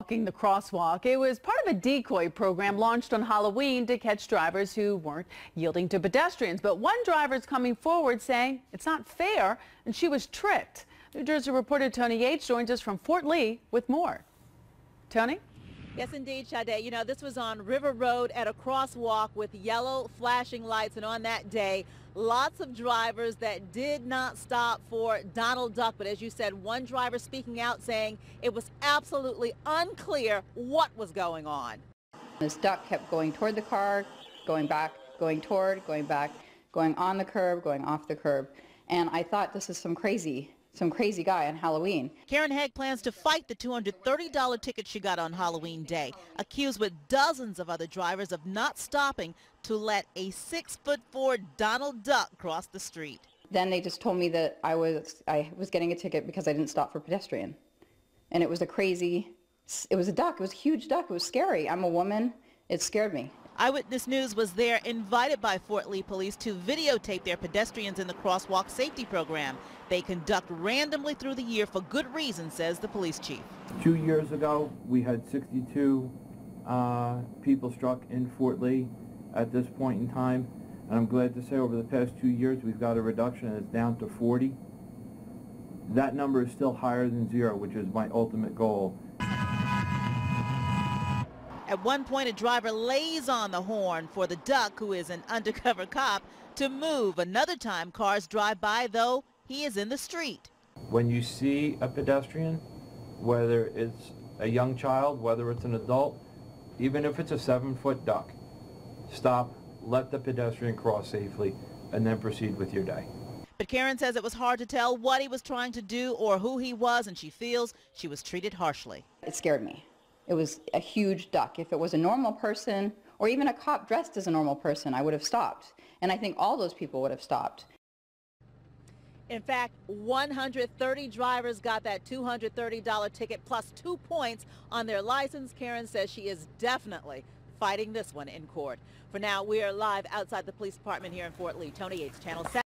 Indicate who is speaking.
Speaker 1: walking the crosswalk. It was part of a decoy program launched on Halloween to catch drivers who weren't yielding to pedestrians. But one driver is coming forward saying it's not fair and she was tricked. New Jersey reporter Tony Yates joins us from Fort Lee with more. Tony?
Speaker 2: Yes, indeed, Sade. You know, this was on River Road at a crosswalk with yellow flashing lights. And on that day, lots of drivers that did not stop for Donald Duck. But as you said, one driver speaking out saying it was absolutely unclear what was going on.
Speaker 3: This duck kept going toward the car, going back, going toward, going back, going on the curb, going off the curb. And I thought, this is some crazy guy on Halloween.
Speaker 2: Karen Haig plans to fight the $230 ticket she got on Halloween day, accused with dozens of other drivers of not stopping to let a 6'4" Donald Duck cross the street.
Speaker 3: Then they just told me that I was getting a ticket because I didn't stop for pedestrian. And it was a duck, it was a huge duck, it was scary. I'm a woman, it scared me.
Speaker 2: Eyewitness News was there, invited by Fort Lee Police to videotape their pedestrians in the crosswalk safety program. They conduct randomly through the year for good reason, says the police chief.
Speaker 4: 2 years ago, we had 62 people struck in Fort Lee at this point in time. And I'm glad to say over the past 2 years, we've got a reduction and it's down to 40. That number is still higher than 0, which is my ultimate goal.
Speaker 2: At one point, a driver lays on the horn for the duck, who is an undercover cop, to move. Another time, cars drive by, though he is in the street.
Speaker 4: When you see a pedestrian, whether it's a young child, whether it's an adult, even if it's a 7-foot duck, stop, let the pedestrian cross safely, and then proceed with your day.
Speaker 2: But Karen says it was hard to tell what he was trying to do or who he was, and she feels she was treated harshly.
Speaker 3: It scared me. It was a huge duck. If it was a normal person, or even a cop dressed as a normal person, I would have stopped. And I think all those people would have stopped.
Speaker 2: In fact, 130 drivers got that $230 ticket plus 2 points on their license. Karen says she is definitely fighting this one in court. For now, we are live outside the police department here in Fort Lee. Tony Yates, Channel 7.